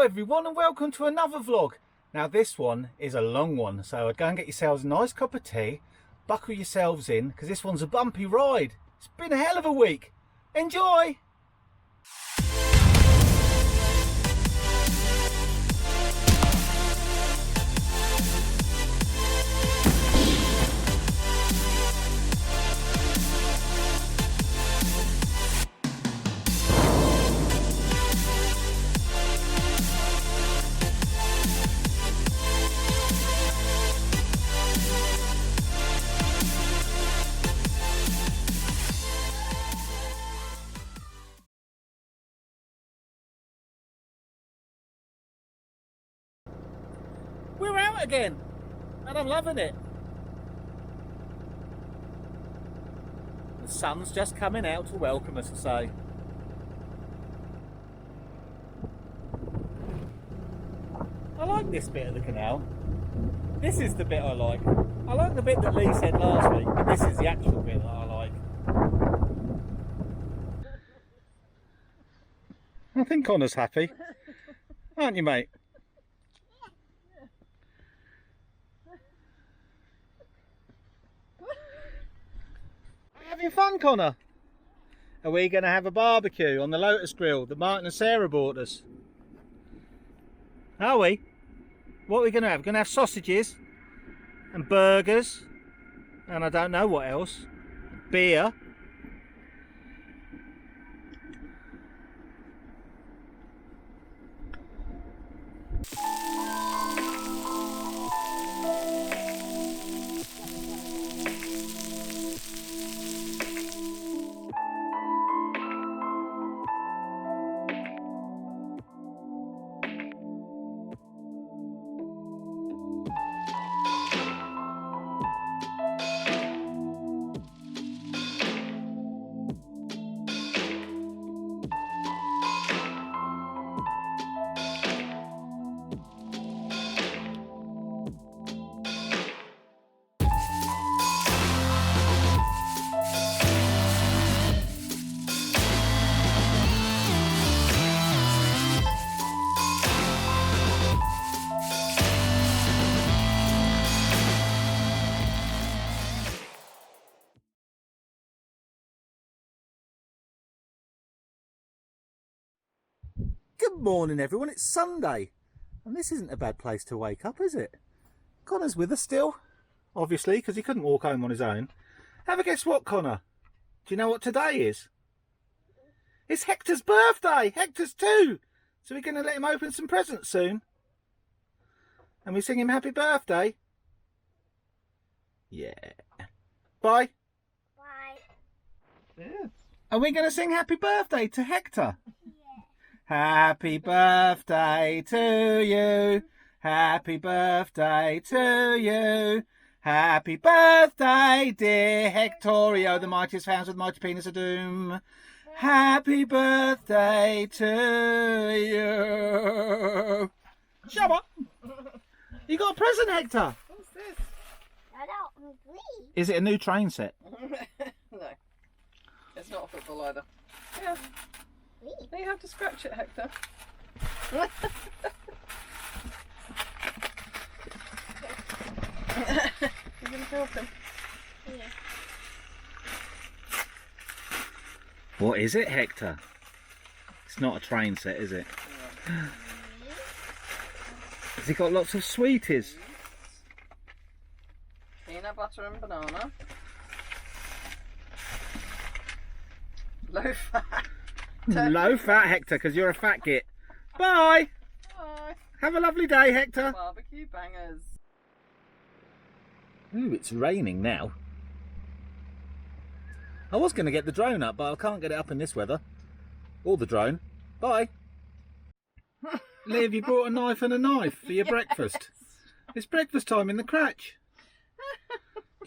everyone and welcome to another vlog. Now this one is a long one, so I'd go and get yourselves a nice cup of tea, buckle yourselves in because this one's a bumpy ride. It's been a hell of a week. Enjoy! We're out again and I'm loving it. The sun's just coming out to welcome us, I say. I like this bit of the canal. This is the bit I like. I like the bit that Lee said last week, but this is the actual bit that I like. I think Connor's happy. Aren't you, mate? Having fun, Connor? Are we going to have a barbecue on the Lotus Grill that Martin and Sarah bought us? Are we? What are we going to have? We're going to have sausages and burgers and I don't know what else. Beer. Good morning everyone, it's Sunday and this isn't a bad place to wake up, is it? Connor's with us still, obviously, because he couldn't walk home on his own. Have a guess what, Connor? Do you know what today is? It's Hector's birthday! Hector's 2! So we're going to let him open some presents soon. And we sing him happy birthday. Yeah. Bye. Bye. Yeah. Are we going to sing happy birthday to Hector? Happy birthday to you. Happy birthday to you. Happy birthday, dear Hectorio, the mightiest hounds with the mighty penis of doom. Happy birthday to you. Shut up. You got a present, Hector. What's this? I don't agree. Is it a new train set? No. It's not a football either. Yeah. You have to scratch it, Hector. You're going to help him. Yeah. What is it, Hector? It's not a train set, is it? Yeah. Has it got lots of sweeties? Peanut butter and banana. Low fat. Low fat, Hector, because you're a fat git. Bye! Bye. Have a lovely day, Hector. Barbecue bangers. Ooh, it's raining now. I was going to get the drone up, but I can't get it up in this weather. Or the drone. Bye. Liv, you brought a knife and a knife for your breakfast. It's breakfast time in the crutch.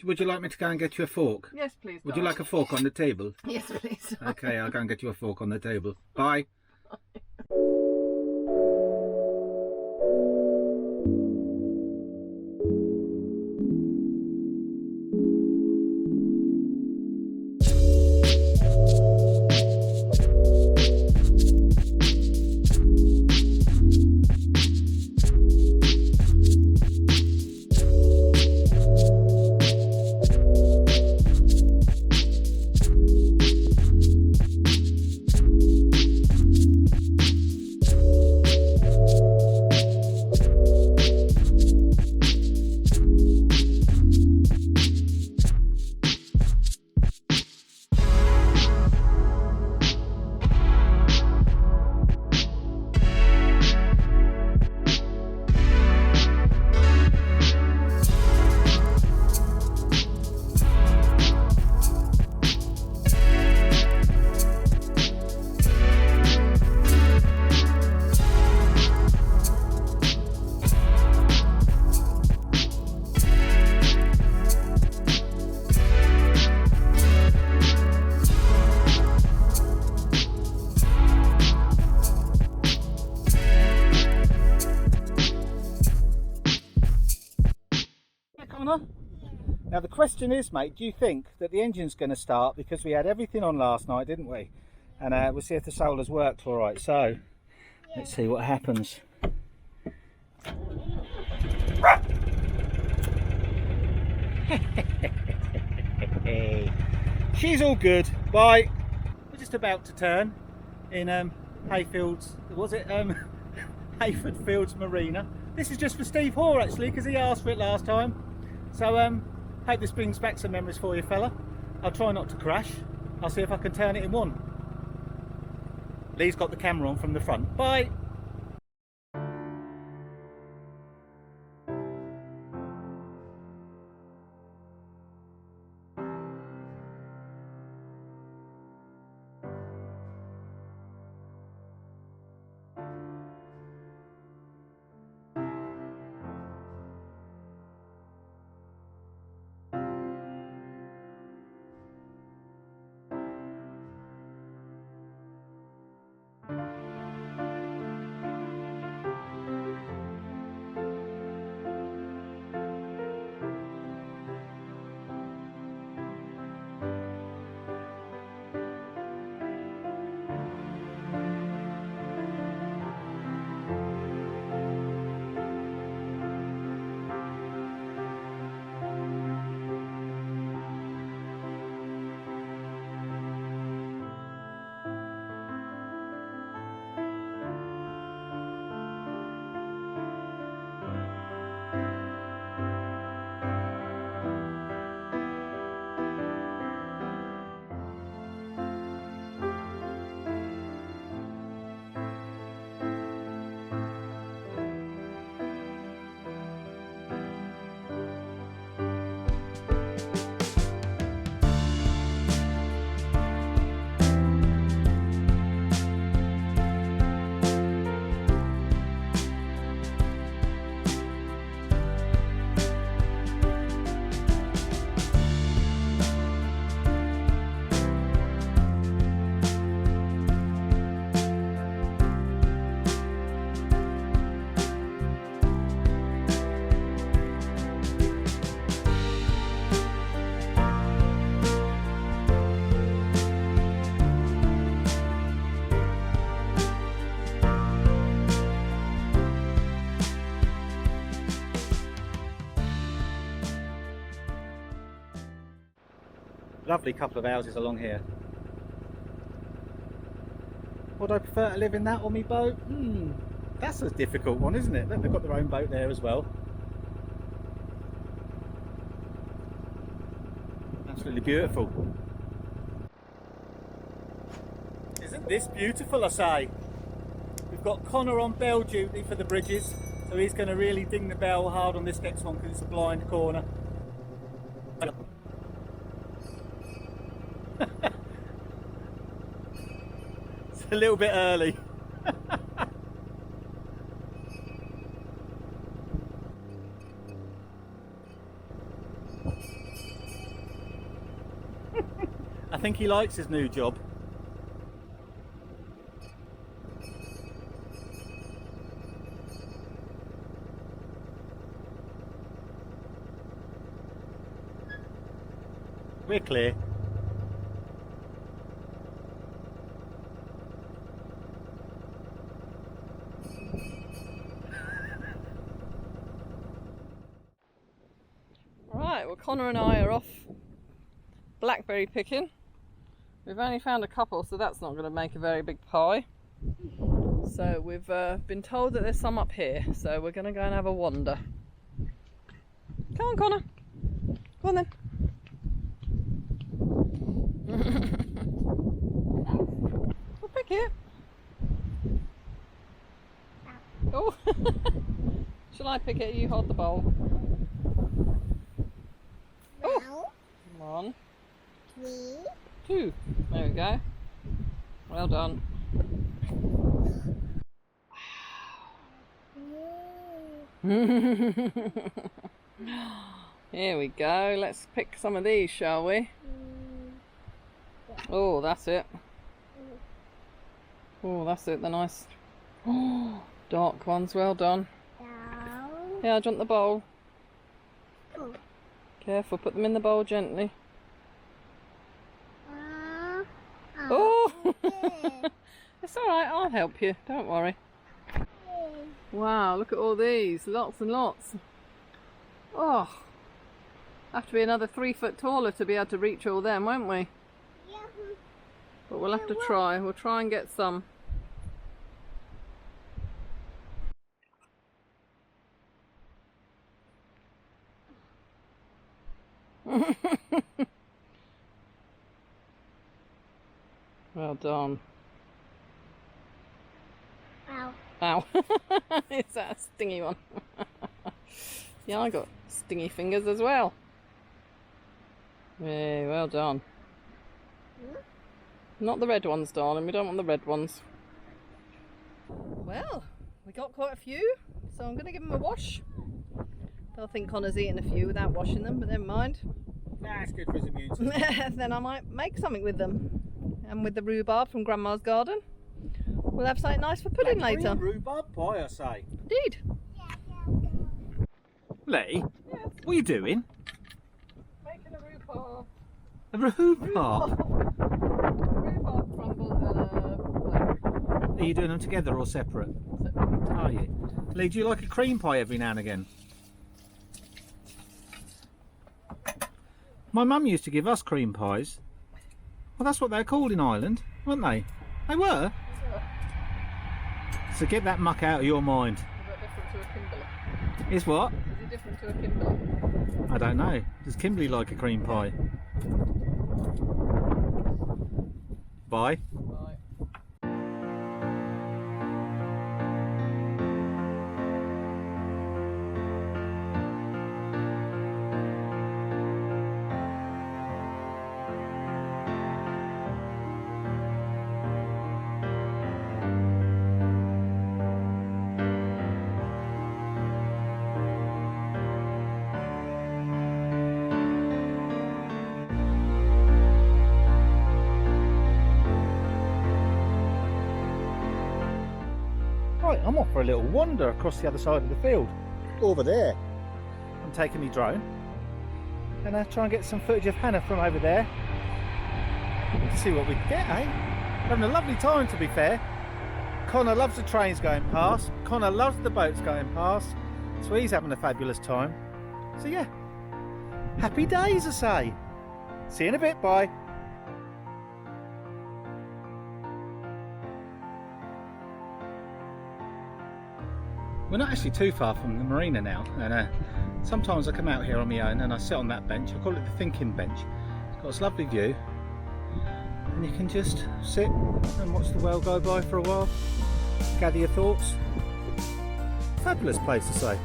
Would you like me to go and get you a fork? Yes, please. Would you like a fork on the table? Yes, please. Okay, I'll go and get you a fork on the table. Bye. Connor? Now the question is, mate, do you think that the engine's going to start, because we had everything on last night, didn't we? And we'll see if the solars worked all right. So let's see what happens. She's all good. Bye. We're just about to turn in Hayfields. Was it Hayford Fields Marina? This is just for Steve Hoare actually, because he asked for it last time. So hope this brings back some memories for you, fella. I'll try not to crash. I'll see if I can turn it in one. Lee's got the camera on from the front. Bye. Lovely couple of houses along here. Would I prefer to live in that or me boat? That's a difficult one, isn't it? They've got their own boat there as well. Absolutely beautiful. Isn't this beautiful, I say? We've got Connor on bell duty for the bridges, so he's going to really ding the bell hard on this next one because it's a blind corner. It's a little bit early. I think he likes his new job. We're clear. Right, well Connor and I are off blackberry picking. We've only found a couple, so that's not going to make a very big pie. So we've been told that there's some up here, so we're going to go and have a wander. Come on, Connor. Go on then. We'll pick it. Oh. Shall I pick it? You hold the bowl. Oh. Come on. 3, 2. There we go. Well done. Here we go. Let's pick some of these, shall we? Oh, that's it. Oh, that's it. The nice dark ones. Well done. down, Yeah, do you want the bowl? Careful, put them in the bowl gently. Oh. Oh! It's alright, I'll help you, don't worry. Wow, look at all these, lots and lots. Oh, have to be another 3 foot taller to be able to reach all them, won't we? Yeah. But we'll have to try, we'll try and get some. Well done. Ow. Ow. Is that a stingy one? Yeah, I got stingy fingers as well. Yeah, well done. Not the red ones, darling. We don't want the red ones. Well, we got quite a few, so I'm going to give them a wash. They'll think Connor's eaten a few without washing them, but never mind. That's good for his immune system. Then I might make something with them. And with the rhubarb from Grandma's garden, we'll have something nice for pudding later. Rhubarb pie, I say. Indeed. Lee, Yes. what are you doing? Making a rhubarb. A rhubarb? Rhubarb crumble and a blackberry. Are you doing them together or separate? Are you? Lee, do you like a cream pie every now and again? My mum used to give us cream pies. Well, that's what they're called in Ireland, weren't they? They were. So get that muck out of your mind. Is that different to a Kimberley? Is what? Is it different to a Kimberley? I don't know. Does Kimberley like a cream pie? Bye. Right. Right, I'm off for a little wander across the other side of the field. Over there. I'm taking my drone and try and get some footage of Hannah from over there. See what we can get, eh? Having a lovely time, to be fair. Connor loves the trains going past. Connor loves the boats going past. So he's having a fabulous time. So yeah, happy days, I say. See you in a bit, bye. We're not actually too far from the marina now, and sometimes I come out here on my own and I sit on that bench. I call it the thinking bench. It's got this lovely view, and you can just sit and watch the world go by for a while, gather your thoughts. Fabulous place to say.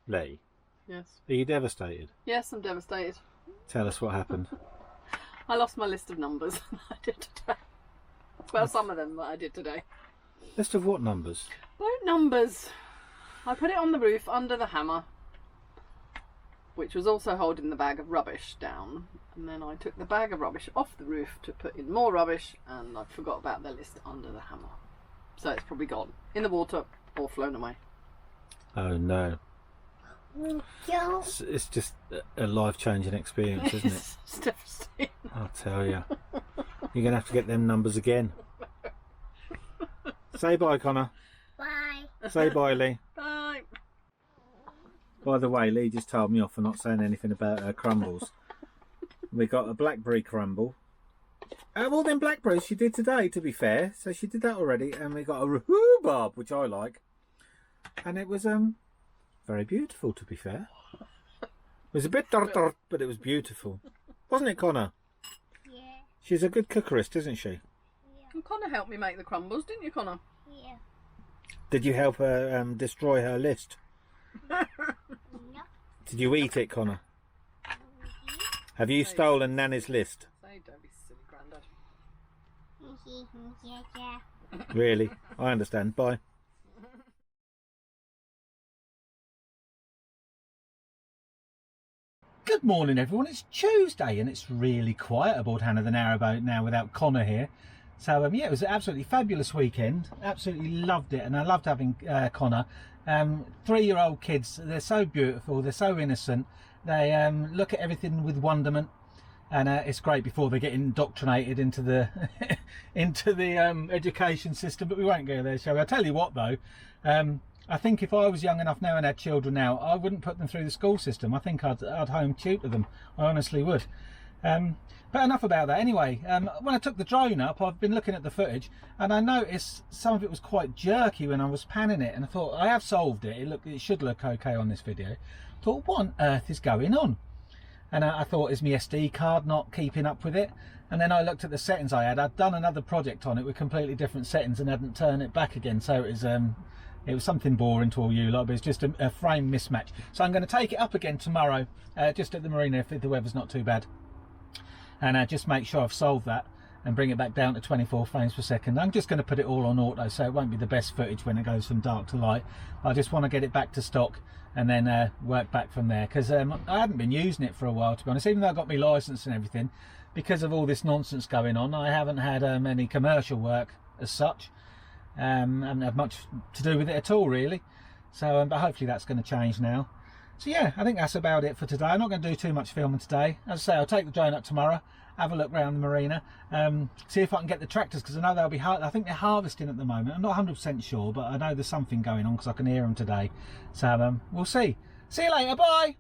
Lee, Yes. are you devastated? Yes, I'm devastated. Tell us what happened. I lost my list of numbers I did today. Well, some of them that I did today. List of what numbers? Boat numbers. I put it on the roof under the hammer, which was also holding the bag of rubbish down. And then I took the bag of rubbish off the roof to put in more rubbish, and I forgot about the list under the hammer. So it's probably gone in the water or flown away. Oh no. Joe. It's just a life-changing experience, isn't it? It's devastating. I'll tell you. You're going to have to get them numbers again. Say bye, Connor. Bye. Say bye, Lee. Bye. By the way, Lee just told me off for not saying anything about her crumbles. We got a blackberry crumble. Out of all them blackberries she did today, to be fair. So she did that already. And we got a rhubarb, which I like. And it was very beautiful, to be fair. It was a bit tart, but it was beautiful. Wasn't it, Connor? Yeah. She's a good cookerist, isn't she? And Connor helped me make the crumbles, didn't you, Connor? Yeah. Did you help her destroy her list? No. Did you eat it, Connor? Have you stolen Nanny's list? Say, don't be silly, Grandad. Yeah. Really? I understand. Bye. Good morning, everyone. It's Tuesday and it's really quiet aboard Hannah the Narrowboat now without Connor here. So yeah, it was an absolutely fabulous weekend. Absolutely loved it, and I loved having Connor. 3-year-old kids, they're so beautiful, they're so innocent. They look at everything with wonderment, and it's great before they get indoctrinated into the education system. But we won't go there, shall we? I'll tell you what though. I think if I was young enough now and had children now, I wouldn't put them through the school system. I think I'd home tutor them. I honestly would. But enough about that. Anyway, when I took the drone up, I've been looking at the footage, and I noticed some of it was quite jerky when I was panning it. And I thought, I have solved it. It should look okay on this video. I thought, what on earth is going on? And I thought, is my SD card not keeping up with it? And then I looked at the settings I had. I'd done another project on it with completely different settings and hadn't turned it back again. So it was something boring to all you lot, but it's just a frame mismatch. So I'm going to take it up again tomorrow, just at the marina if the weather's not too bad. And just make sure I've solved that and bring it back down to 24 frames per second. I'm just going to put it all on auto, so it won't be the best footage when it goes from dark to light. I just want to get it back to stock and then work back from there, because I hadn't been using it for a while, to be honest. Even though I got my license and everything, because of all this nonsense going on, I haven't had any commercial work as such. I haven't had much to do with it at all, really. So but hopefully that's going to change now. So yeah, I think that's about it for today. I'm not going to do too much filming today. As I say, I'll take the drone up tomorrow, have a look around the marina, see if I can get the tractors, because I know they'll be I think they're harvesting at the moment. I'm not 100% sure, but I know there's something going on because I can hear them today. So we'll see. See you later. Bye.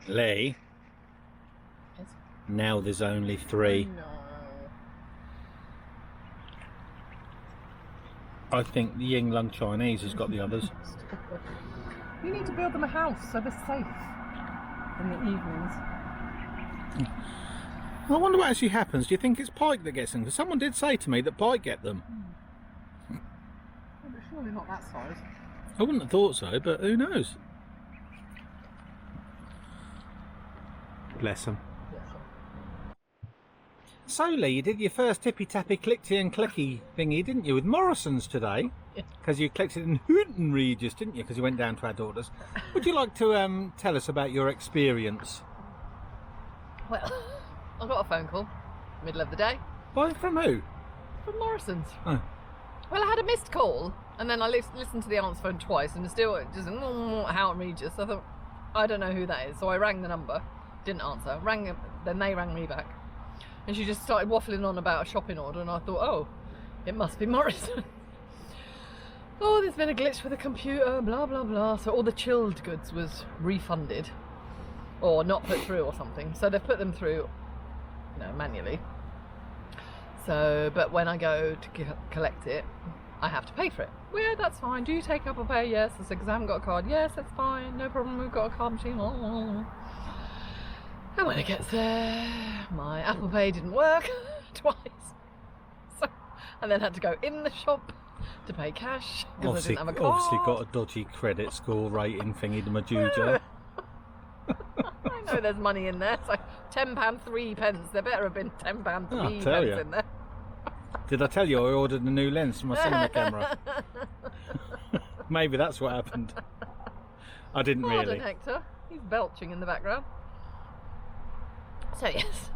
Lee, Yes. now there's only 3. No. I think the Ying Lung Chinese has got the others. You need to build them a house so they're safe in the evenings. I wonder what actually happens. Do you think it's pike that gets them? Because someone did say to me that pike get them. Oh, but surely not that size. I wouldn't have thought so, but who knows? Bless them. So Lee, you did your first tippy-tappy, clickety and clicky thingy, didn't you, with Morrisons today? Because you collected in Houghton Regis, didn't you? Because you went down to our daughters. Would you like to tell us about your experience? Well, I got a phone call, middle of the day. From who? From Morrisons. Oh. Well, I had a missed call, and then I listened to the answer phone twice, and still just Houghton Regis. I thought, I don't know who that is, so I rang the number, didn't answer. Then they rang me back, and she just started waffling on about a shopping order, and I thought, oh, it must be Morrison. Oh, there's been a glitch with the computer, blah blah blah. So all the chilled goods was refunded, or not put through or something. So they've put them through, manually. So, but when I go to collect it, I have to pay for it. Well, yeah, that's fine. Do you take Apple Pay? Yes. I said, because I haven't got a card. Yes, that's fine. No problem. We've got a card machine. And when it gets there, my Apple Pay didn't work twice. So I then had to go in the shop to pay cash because I didn't have a card. Obviously got a dodgy credit score rating thingy, the Majuja. I know there's money in there. So £10 3p. There better have been £10 3p in there. Did I tell you I ordered a new lens for my cinema camera? Maybe that's what happened. I didn't really. Hector. He's belching in the background. So yes,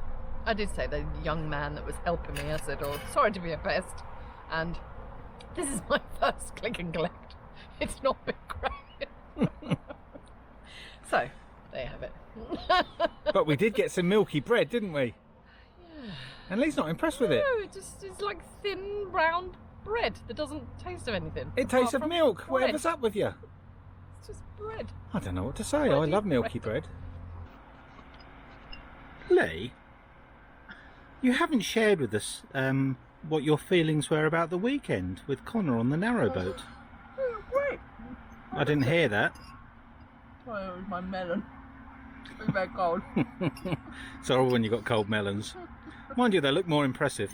I did say the young man that was helping me, I said, oh, sorry to be a pest, and this is my first click and collect. It's not been great. So, there you have it. But we did get some milky bread, didn't we? Yeah. And Lee's not impressed with it. No, it's like thin brown bread that doesn't taste of anything. It tastes of apart from milk. bread. Whatever's up with you? It's just bread. I don't know what to say. I Bready love milky bread. Lee, you haven't shared with us what your feelings were about the weekend with Connor on the narrowboat. Great. I didn't hear that. Oh, it was my melon. It was very cold. Sorry when you got cold melons. Mind you, they look more impressive.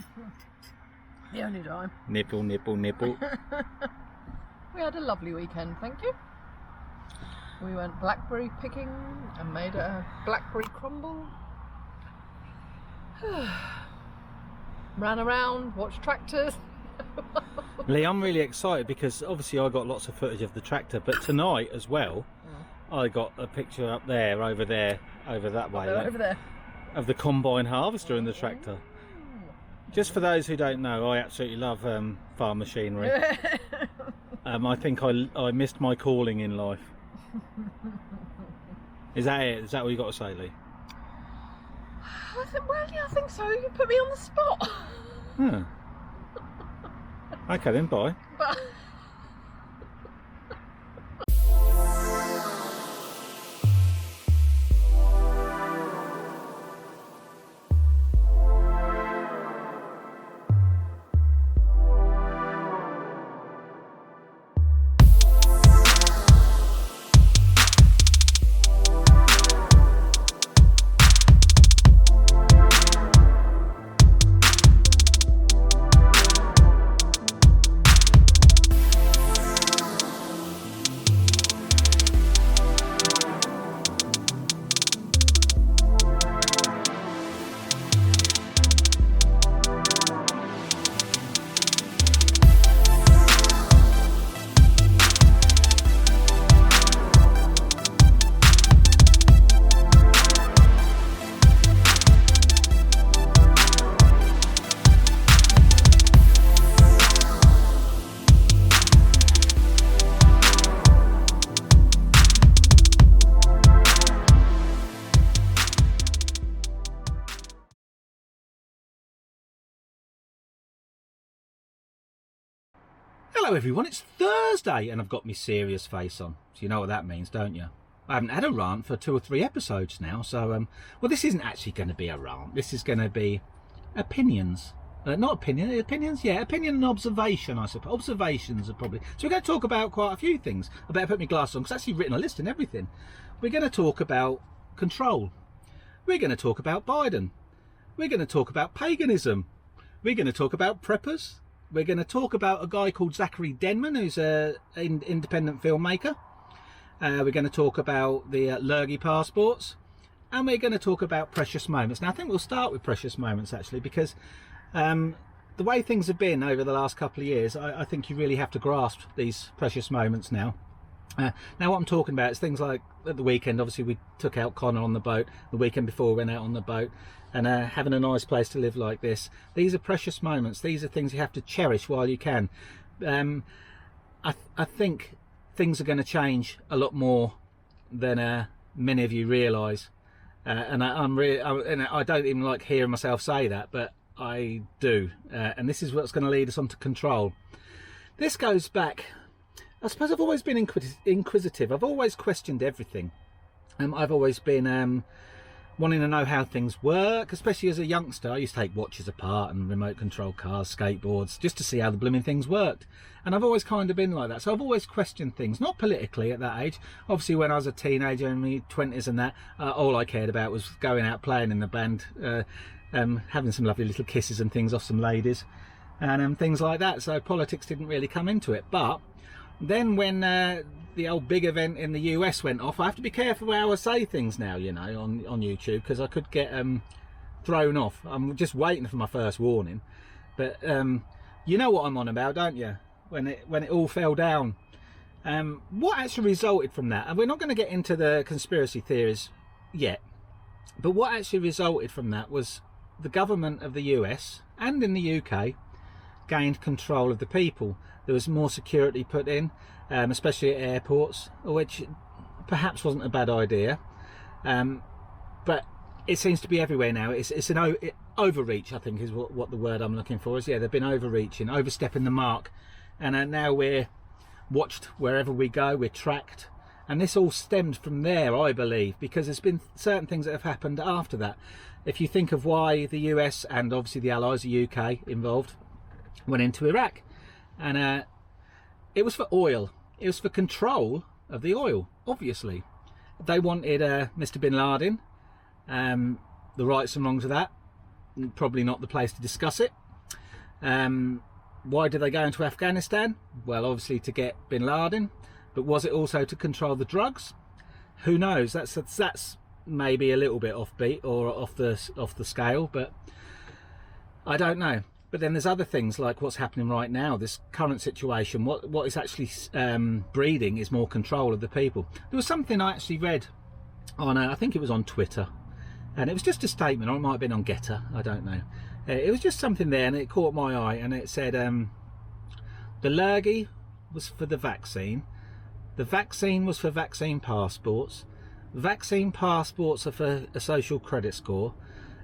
The only time. Nipple, nipple, nipple. We had a lovely weekend, thank you. We went blackberry picking and made a blackberry crumble. Ran around, watched tractors. Lee, I'm really excited because obviously I got lots of footage of the tractor, but tonight as well, I got a picture up there, over that way, Over there. of the combine harvester and the tractor. Just for those who don't know, I absolutely love farm machinery. I think I missed my calling in life. Is that it? Is that what you got to say, Lee? I think so. You put me on the spot. Huh. Okay then, bye. But Hello everyone, it's Thursday and I've got my serious face on. So you know what that means, don't you? I haven't had a rant for 2 or 3 episodes now. So, well, this isn't actually going to be a rant. This is going to be opinions. Not opinions, yeah, opinion and observation, I suppose. Observations are probably. So we're going to talk about quite a few things. I better put my glasses on because I've actually written a list and everything. We're going to talk about control. We're going to talk about Biden. We're going to talk about paganism. We're going to talk about preppers. We're going to talk about a guy called Zachary Denman, who's an independent filmmaker. We're going to talk about the Lurgy passports. And we're going to talk about precious moments. Now, I think we'll start with precious moments, actually, because the way things have been over the last couple of years, I think you really have to grasp these precious moments now. Now, what I'm talking about is things like at the weekend, obviously, we took out Connor on the boat. The weekend before, we went out on the boat. And having a nice place to live like this. These are precious moments. These are things you have to cherish while you can. I think things are going to change a lot more than many of you realise. And I don't even like hearing myself say that, but I do. And this is what's going to lead us on to control. This goes back, I suppose I've always been inquisitive. I've always questioned everything. I've always been wanting to know how things work, especially as a youngster. I used to take watches apart and remote control cars, skateboards, just to see how the blooming things worked. And I've always kind of been like that. So I've always questioned things, not politically at that age. Obviously, when I was a teenager in my 20s and that, all I cared about was going out playing in the band, having some lovely little kisses and things off some ladies and things like that. So politics didn't really come into it. But then when the old big event in the US went off, I have to be careful how I say things now, you know, on YouTube, because I could get thrown off. I'm just waiting for my first warning. But you know what I'm on about, don't you? When it all fell down. What actually resulted from that? And we're not going to get into the conspiracy theories yet. But what actually resulted from that was the government of the US and in the UK gained control of the people. There was more security put in, especially at airports, which perhaps wasn't a bad idea. But it seems to be everywhere now. It's an overreach, I think, is what the word I'm looking for is. Yeah, they've been overreaching, overstepping the mark. And now we're watched wherever we go, we're tracked. And this all stemmed from there, I believe, because there's been certain things that have happened after that. If you think of why the US and obviously the Allies, the UK involved, went into Iraq. And it was for oil. It was for control of the oil, obviously. They wanted Mr. Bin Laden. The rights and wrongs of that, probably not the place to discuss it. Why did they go into Afghanistan? Well, obviously to get Bin Laden. But was it also to control the drugs? Who knows? That's maybe a little bit offbeat or off the scale, but I don't know. But then there's other things like what's happening right now, this current situation. What is actually breeding is more control of the people. There was something I actually read on, I think it was on Twitter, and it was just a statement, or it might have been on Getter, I don't know. It was just something there, and it caught my eye, and it said the lurgy was for the vaccine was for vaccine passports, vaccine passports are for a social credit score,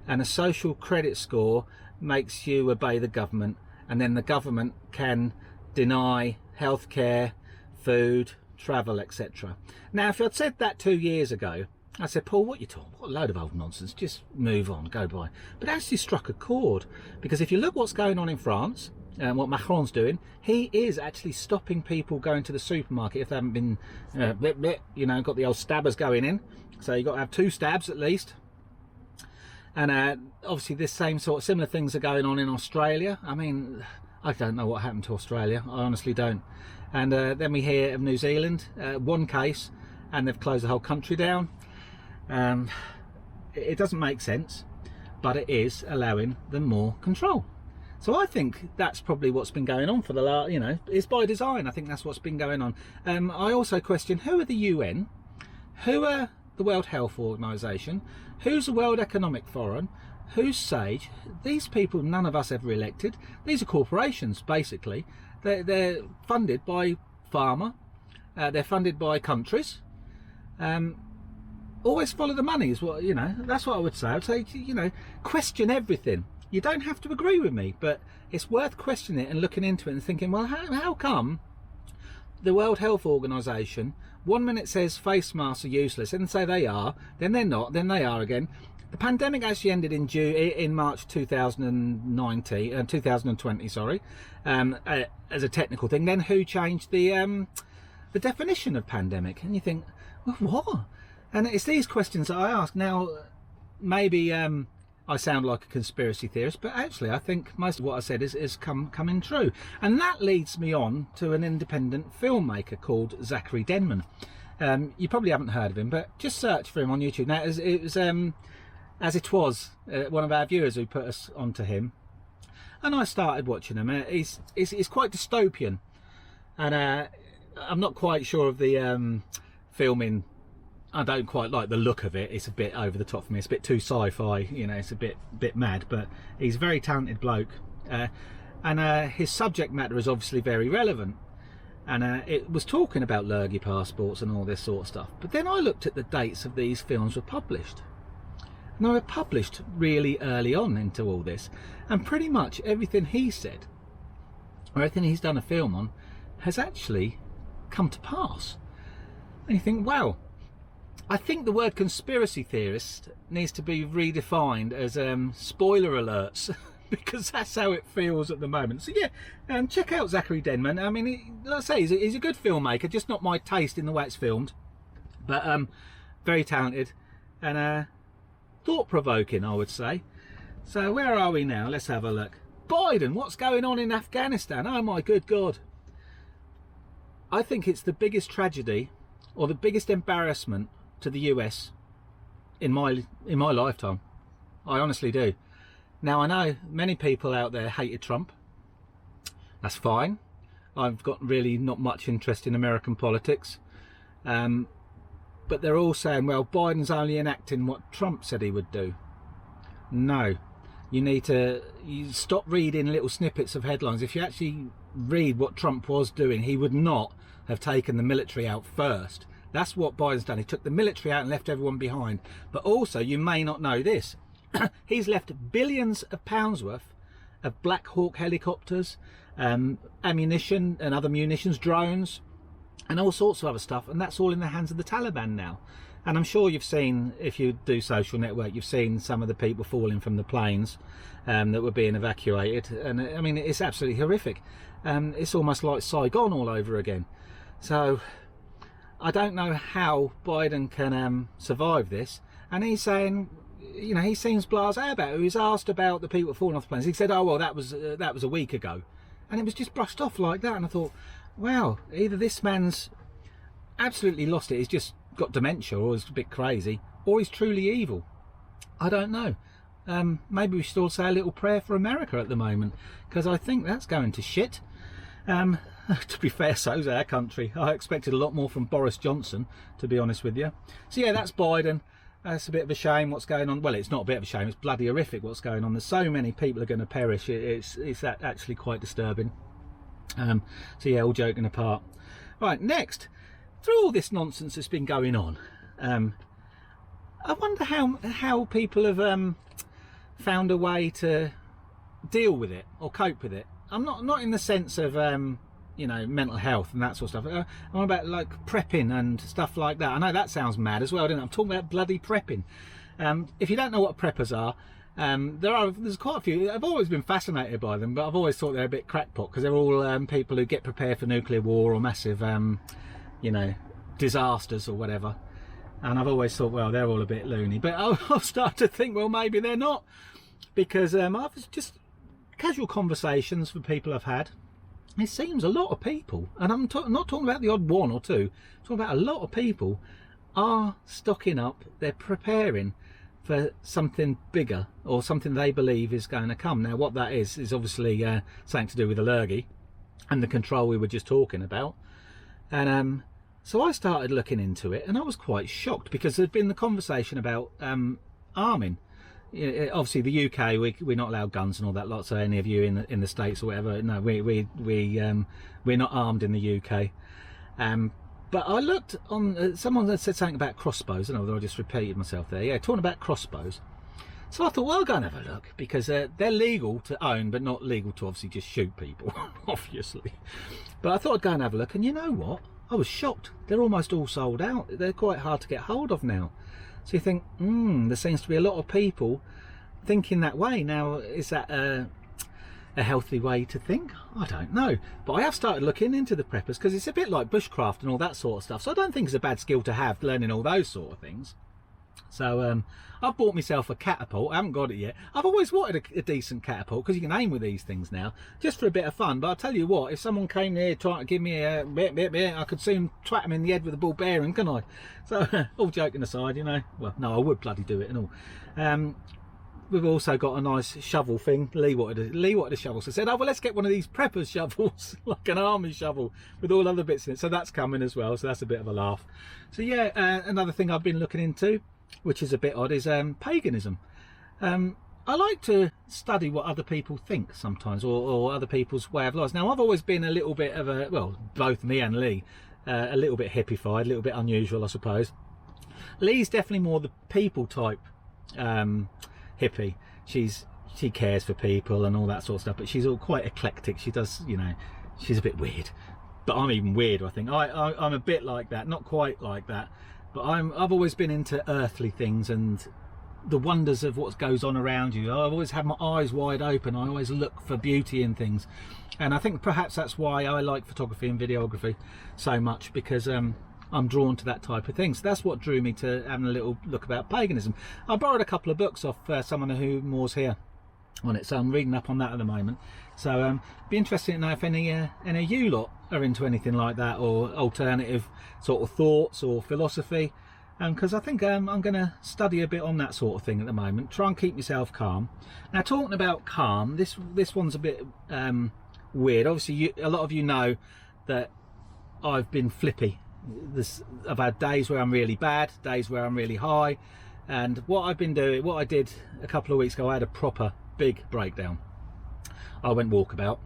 and a social credit score makes you obey the government, and then the government can deny healthcare, food, travel, etc. Now, if I'd said that 2 years ago, I said, Paul, what are you talking? What a load of old nonsense. Just move on, go by. But it actually struck a chord, because if you look what's going on in France and what Macron's doing, he is actually stopping people going to the supermarket if they haven't been, you know, got the old stabbers going in. So you've got to have 2 stabs at least. And obviously this similar things are going on in Australia. I mean, I don't know what happened to Australia. I honestly don't. And then we hear of New Zealand, 1 case, and they've closed the whole country down. It doesn't make sense, but it is allowing them more control. So I think that's probably what's been going on for the last, you know, it's by design. I think that's what's been going on. I also question, who are the UN? Who are the World Health Organization? Who's the World Economic Forum? Who's SAGE? These people, none of us ever elected. These are corporations, basically. They're funded by pharma. They're funded by countries. Always follow the money is what, you know, that's what I would say. I'd say, you know, question everything. You don't have to agree with me, but it's worth questioning it and looking into it and thinking, well, how come the World Health Organization, 1 minute says face masks are useless, and say they are, then they're not, then they are again. The pandemic actually ended in March 2020, sorry, as a technical thing. Then who changed the definition of pandemic? And you think, well, what? And it's these questions that I ask. Now, maybe I sound like a conspiracy theorist, but actually I think most of what I said is coming true. And that leads me on to an independent filmmaker called Zachary Denman. You probably haven't heard of him, but just search for him on YouTube. Now, it was one of our viewers who put us onto him, and I started watching him. He's quite dystopian, and I'm not quite sure of the filming. I don't quite like the look of it. It's a bit over the top for me. It's a bit too sci-fi, you know. It's a bit mad, but he's a very talented bloke, and his subject matter is obviously very relevant. And it was talking about lurgy passports and all this sort of stuff. But then I looked at the dates of these films were published. And they were published really early on into all this. And pretty much everything he said, or everything he's done a film on, has actually come to pass. And you think, wow, I think the word conspiracy theorist needs to be redefined as spoiler alerts. Because that's how it feels at the moment. So yeah, check out Zachary Denman. I mean, like I say, he's a good filmmaker, just not my taste in the way it's filmed, but very talented and thought-provoking, I would say. So where are we now? Let's have a look. Biden, what's going on in Afghanistan? Oh my good God. I think it's the biggest tragedy or the biggest embarrassment to the US in my lifetime. I honestly do. Now, I know many people out there hated Trump. That's fine. I've got really not much interest in American politics. But they're all saying, well, Biden's only enacting what Trump said he would do. No. You stop reading little snippets of headlines. If you actually read what Trump was doing, he would not have taken the military out first. That's what Biden's done. He took the military out and left everyone behind. But also, you may not know this. He's left billions of pounds worth of Black Hawk helicopters, ammunition and other munitions, drones, and all sorts of other stuff, and that's all in the hands of the Taliban now. And I'm sure you've seen, if you do social network, you've seen some of the people falling from the planes that were being evacuated, and I mean, it's absolutely horrific. It's almost like Saigon all over again. So I don't know how Biden can survive this. And he's saying, you know, he seems blasé about it. He was asked about the people falling off the planes. He said, oh, well, that was a week ago. And it was just brushed off like that. And I thought, wow, either this man's absolutely lost it, he's just got dementia, or he's a bit crazy, or he's truly evil. I don't know. Maybe we should all say a little prayer for America at the moment, because I think that's going to shit. To be fair, so's our country. I expected a lot more from Boris Johnson, to be honest with you. So yeah, that's Biden. It's a bit of a shame what's going on. Well, it's not a bit of a shame, it's bloody horrific what's going on. There's so many people are going to perish. It's actually quite disturbing. So yeah, all joking apart. Right, next, through all this nonsense that's been going on, I wonder how people have found a way to deal with it or cope with it. I'm not in the sense of you know, mental health and that sort of stuff. I'm about like prepping and stuff like that. I know that sounds mad as well, doesn't it? I'm talking about bloody prepping. If you don't know what preppers are, there's quite a few. I've always been fascinated by them, but I've always thought they're a bit crackpot, because they're all people who get prepared for nuclear war or massive you know, disasters or whatever. And I've always thought, well, they're all a bit loony. But I'll start to think, well, maybe they're not, because I've just casual conversations with people I've had. It seems a lot of people, and I'm not talking about the odd one or two, I'm talking about a lot of people are stocking up, they're preparing for something bigger, or something they believe is going to come. Now what that is obviously something to do with allergy and the control we were just talking about. And so I started looking into it, and I was quite shocked, because there'd been the conversation about arming. Obviously the UK, we're not allowed guns and all that lot, so any of you in the States or whatever, no, we're not armed in the UK. But I looked on, someone had said something about crossbows. I don't know whether I just repeated myself there. Yeah, talking about crossbows. So I thought, well, I'll go and have a look, because they're legal to own, but not legal to obviously just shoot people, obviously. But I thought I'd go and have a look, and you know what? I was shocked. They're almost all sold out. They're quite hard to get hold of now. So you think, there seems to be a lot of people thinking that way. Now, is that a healthy way to think? I don't know. But I have started looking into the preppers, because it's a bit like bushcraft and all that sort of stuff. So I don't think it's a bad skill to have, learning all those sort of things. So I've bought myself a catapult. I haven't got it yet. I've always wanted a decent catapult, because you can aim with these things now, just for a bit of fun. But I'll tell you what, if someone came here trying to give me a bit, I could soon twat them in the head with a ball bearing, couldn't I? So all joking aside, you know, well, no, I would bloody do it and all. We've also got a nice shovel thing. Lee wanted a shovel, so I said, oh well, let's get one of these preppers shovels, like an army shovel with all other bits in it. So that's coming as well, so that's a bit of a laugh. So yeah, another thing I've been looking into, which is a bit odd, is paganism. I like to study what other people think sometimes, or other people's way of life. Now, I've always been a little bit of a, well, both me and Lee, a little bit hippified, a little bit unusual, I suppose. Lee's definitely more the people type hippie. She cares for people and all that sort of stuff, but she's all quite eclectic. She does, you know, she's a bit weird. But I'm even weirder, I think. I'm a bit like that, not quite like that. But I've always been into earthly things and the wonders of what goes on around you. I've always had my eyes wide open. I always look for beauty in things. And I think perhaps that's why I like photography and videography so much, because I'm drawn to that type of thing. So that's what drew me to having a little look about paganism. I borrowed a couple of books off someone who moors here on it, so I'm reading up on that at the moment. So be interested to know if any of you lot are into anything like that, or alternative sort of thoughts or philosophy, because I think I'm going to study a bit on that sort of thing at the moment, try and keep myself calm. Now, talking about calm, this one's a bit weird. Obviously a lot of you know that I've been flippy. I've had days where I'm really bad, days where I'm really high, and what I did a couple of weeks ago, I had a proper big breakdown. I went walkabout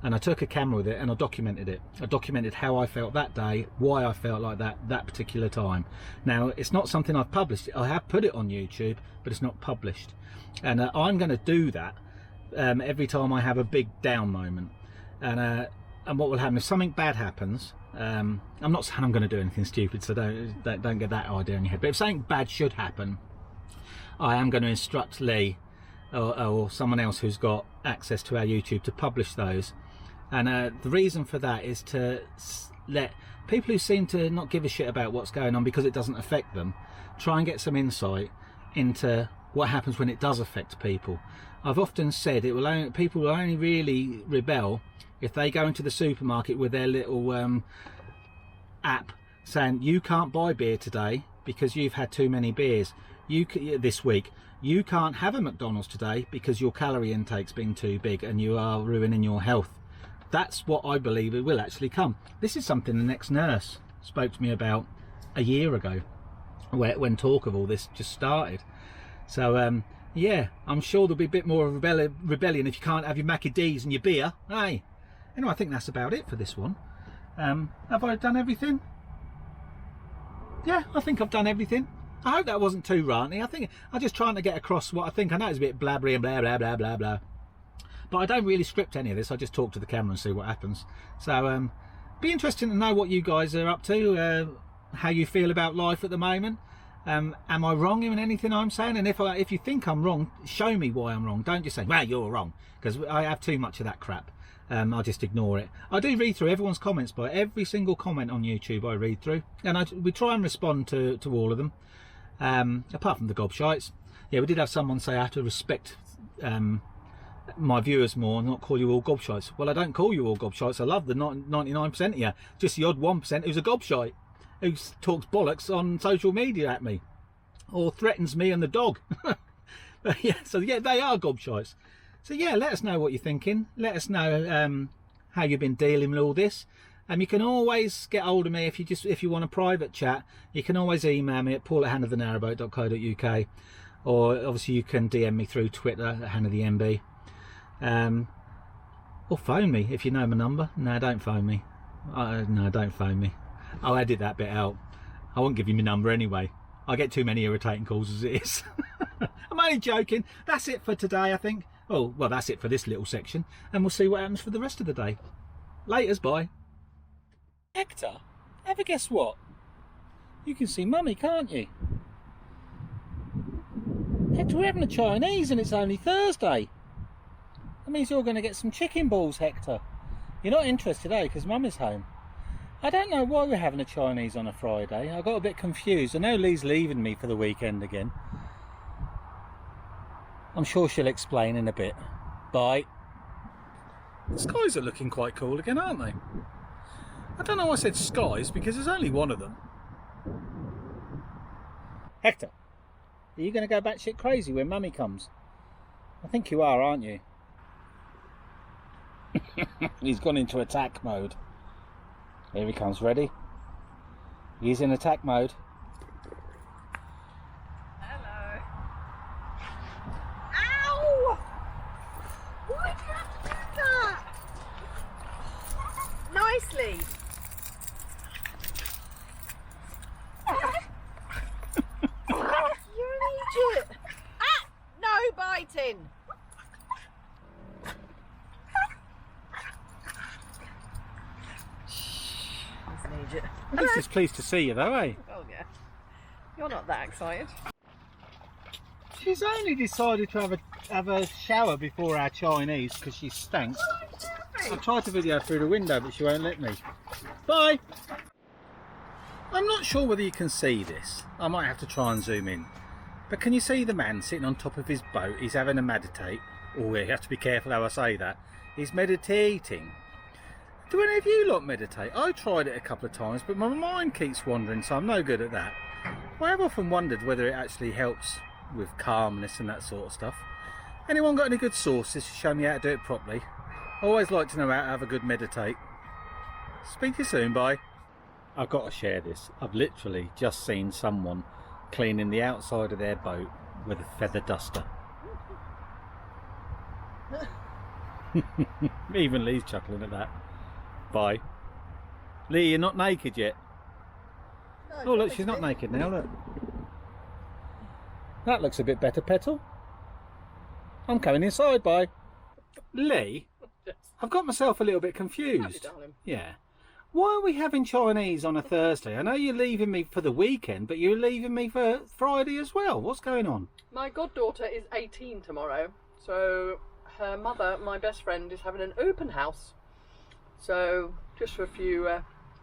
and I took a camera with it and I documented it. I documented how I felt that day, why I felt like that particular time. Now, it's not something I've published. I have put it on YouTube, but it's not published. And I'm going to do that every time I have a big down moment. And what will happen if something bad happens, I'm not saying I'm going to do anything stupid, so don't get that idea in your head, but if something bad should happen, I am going to instruct Lee or someone else who's got access to our YouTube to publish those. And the reason for that is to let people who seem to not give a shit about what's going on because it doesn't affect them, try and get some insight into what happens when it does affect people. I've often said people will only really rebel if they go into the supermarket with their little app saying, you can't buy beer today because you've had too many beers this week. You can't have a McDonald's today because your calorie intake's been too big and you are ruining your health. That's what I believe it will actually come. This is something the next nurse spoke to me about a year ago, when talk of all this just started. So yeah, I'm sure there'll be a bit more of a rebellion if you can't have your Mackie D's and your beer. Hey, anyway, I think that's about it for this one. Have I done everything? Yeah, I think I've done everything. I hope that wasn't too ranty. I think I'm just trying to get across what I think. I know it's a bit blabbery and blah blah blah blah blah, but I don't really script any of this. I just talk to the camera and see what happens. So be interesting to know what you guys are up to, how you feel about life at the moment. Am I wrong in anything I'm saying? And if you think I'm wrong, show me why I'm wrong. Don't just say, well, you're wrong, because I have too much of that crap. I'll just ignore it. I do read through everyone's comments, but every single comment on YouTube I read through, and we try and respond to all of them, apart from the gobshites. Yeah, we did have someone say I have to respect my viewers more and not call you all gobshites. Well, I don't call you all gobshites. I love the 99% of you. Just the odd 1% who's a gobshite, who talks bollocks on social media at me or threatens me and the dog. But yeah, so yeah, they are gobshites. So yeah, let us know what you're thinking. Let us know how you've been dealing with all this. You can always get hold of me if you want a private chat. You can always email me at paul@hannahtheNarrowboat.co.uk, or obviously you can DM me through Twitter at hannahthemb, or phone me if you know my number. No, don't phone me. No, don't phone me. I'll edit that bit out. I won't give you my number anyway. I get too many irritating calls as it is. I only joking. That's it for today, I think. Oh, well, that's it for this little section. And we'll see what happens for the rest of the day. Laters, bye. Hector, ever guess what? You can see Mummy, can't you? Hector, we're having a Chinese and it's only Thursday. That means you're going to get some chicken balls, Hector. You're not interested, eh? Because Mummy's home. I don't know why we're having a Chinese on a Friday. I got a bit confused. I know Lee's leaving me for the weekend again. I'm sure she'll explain in a bit. Bye. The skies are looking quite cool again, aren't they? I don't know why I said skies, because there's only one of them. Hector, are you going to go batshit crazy when Mummy comes? I think you are, aren't you? He's gone into attack mode. Here he comes, ready? He's in attack mode. Hello. Ow! Why did you have to do that? Nicely. You're an idiot. Ah! No biting. He's an idiot. At least he's pleased to see you though, eh? Oh yeah. You're not that excited. She's only decided to have a shower before our Chinese because she stank. I tried to video through the window but she won't let me. Bye! I'm not sure whether you can see this. I might have to try and zoom in. But can you see the man sitting on top of his boat? He's having a meditate. Oh, you have to be careful how I say that. He's meditating. Do any of you lot meditate? I tried it a couple of times but my mind keeps wandering, so I'm no good at that. I have often wondered whether it actually helps with calmness and that sort of stuff. Anyone got any good sources to show me how to do it properly? I always like to know how to have a good meditate. Speak to you soon, bye. I've got to share this. I've literally just seen someone cleaning the outside of their boat with a feather duster. Even Lee's chuckling at that. Bye. Lee, you're not naked yet. No, Oh look, she's not naked now, look. That looks a bit better, Petal. I'm coming inside, bye. Lee, I've got myself a little bit confused. Yeah. Why are we having Chinese on a Thursday? I know you're leaving me for the weekend, but you're leaving me for Friday as well. What's going on? My goddaughter is 18 tomorrow, so her mother, my best friend, is having an open house. So just for a few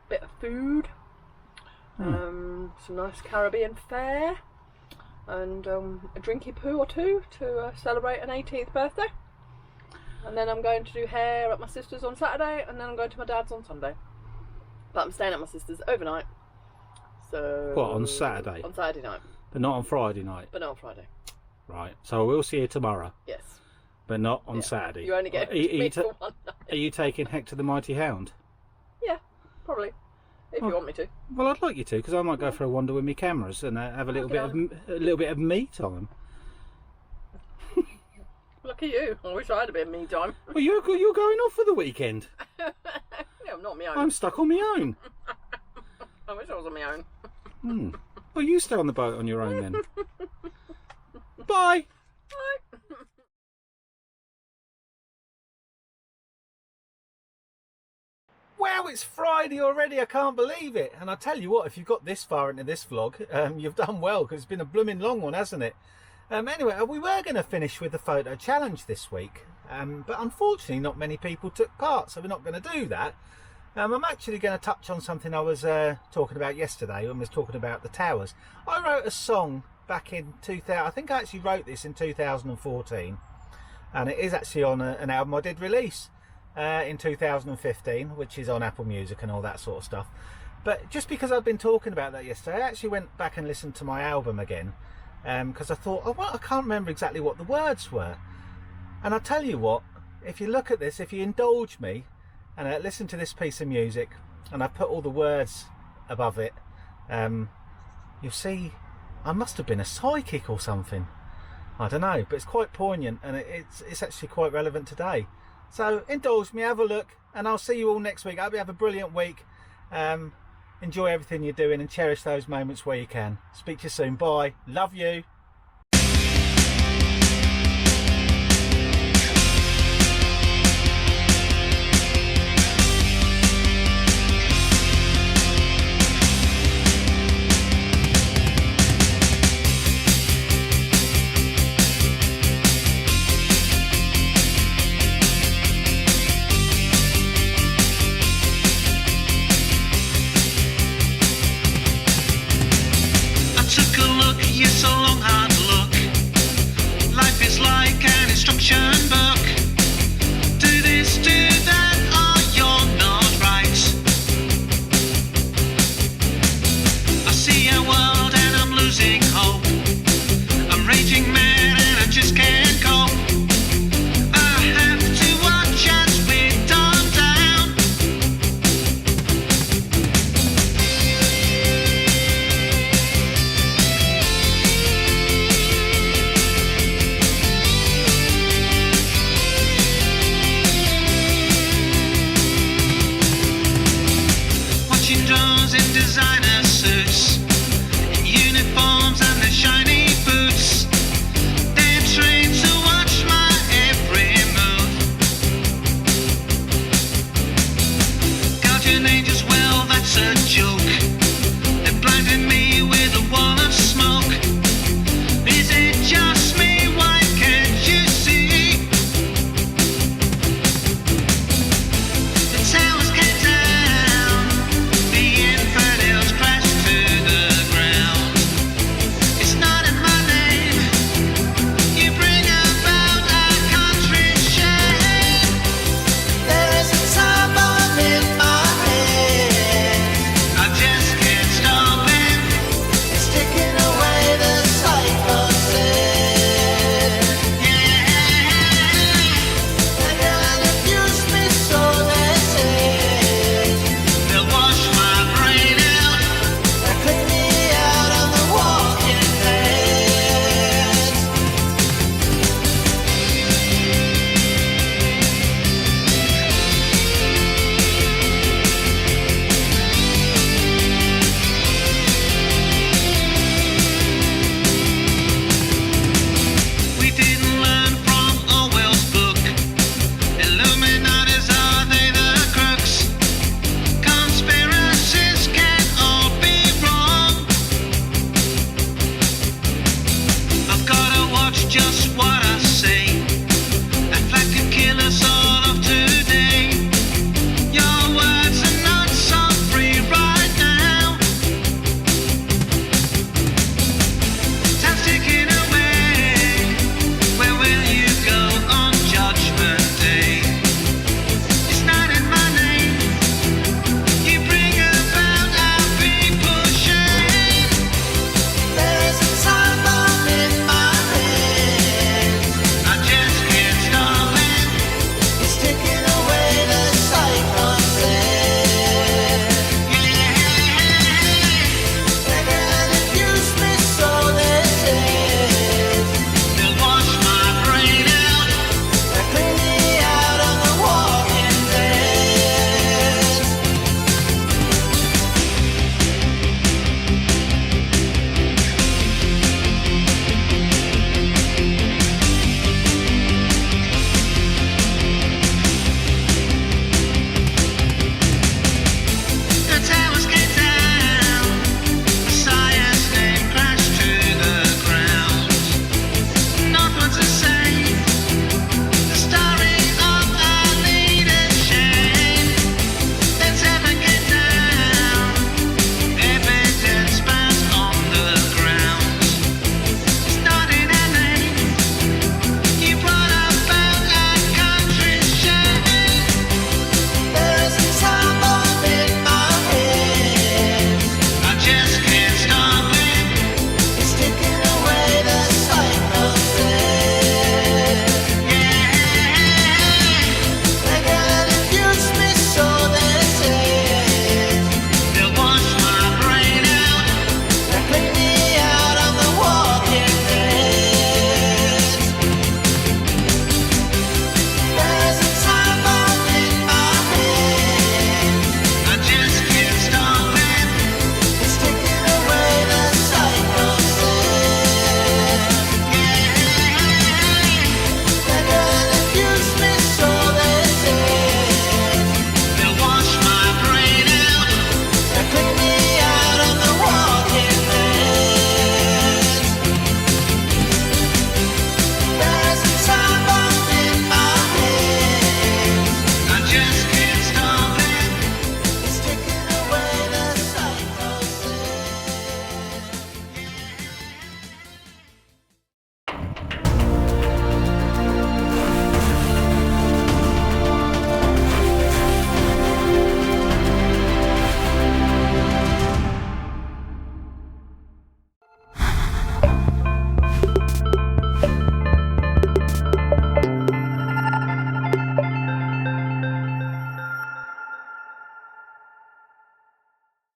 bit of food, some nice Caribbean fare, and a drinky poo or two to celebrate an 18th birthday. And then I'm going to do hair at my sister's on Saturday, and then I'm going to my dad's on Sunday. But I'm staying at my sister's overnight. So What, on Saturday? On Saturday night. But not on Friday night? But not on Friday. Right, so we'll see you tomorrow. Yes. But not on Saturday. You only get to meet for one night. Are you taking Hector the Mighty Hound? Yeah, probably. If you want me to. Well, I'd like you to, because I might go for a wander with my cameras and have a little bit of me time. Look at you. I wish I had a bit of me time. Well, you're going off for the weekend. Yeah, I'm not on my own. I'm stuck on my own. I wish I was on my own. Well, you stay on the boat on your own then. Bye. Bye. Wow, it's Friday already. I can't believe it. And I tell you what, if you've got this far into this vlog, you've done well, because it's been a blooming long one, hasn't it? Anyway, we were going to finish with the photo challenge this week, but unfortunately not many people took part, so we're not going to do that. I'm actually going to touch on something I was talking about yesterday when I was talking about the towers. I wrote a song back in 2000. I think I actually wrote this in 2014, and it is actually on an album I did release in 2015, which is on Apple Music and all that sort of stuff. But just because I've been talking about that yesterday, I actually went back and listened to my album again, because I thought, oh, well, I can't remember exactly what the words were. And I'll tell you what, if you look at this, if you indulge me and listen to this piece of music, and I put all the words above it, you'll see I must have been a psychic or something. I don't know, but it's quite poignant, and it's actually quite relevant today. So indulge me, have a look, and I'll see you all next week. I hope you have a brilliant week. Enjoy everything you're doing and cherish those moments where you can. Speak to you soon. Bye. Love you.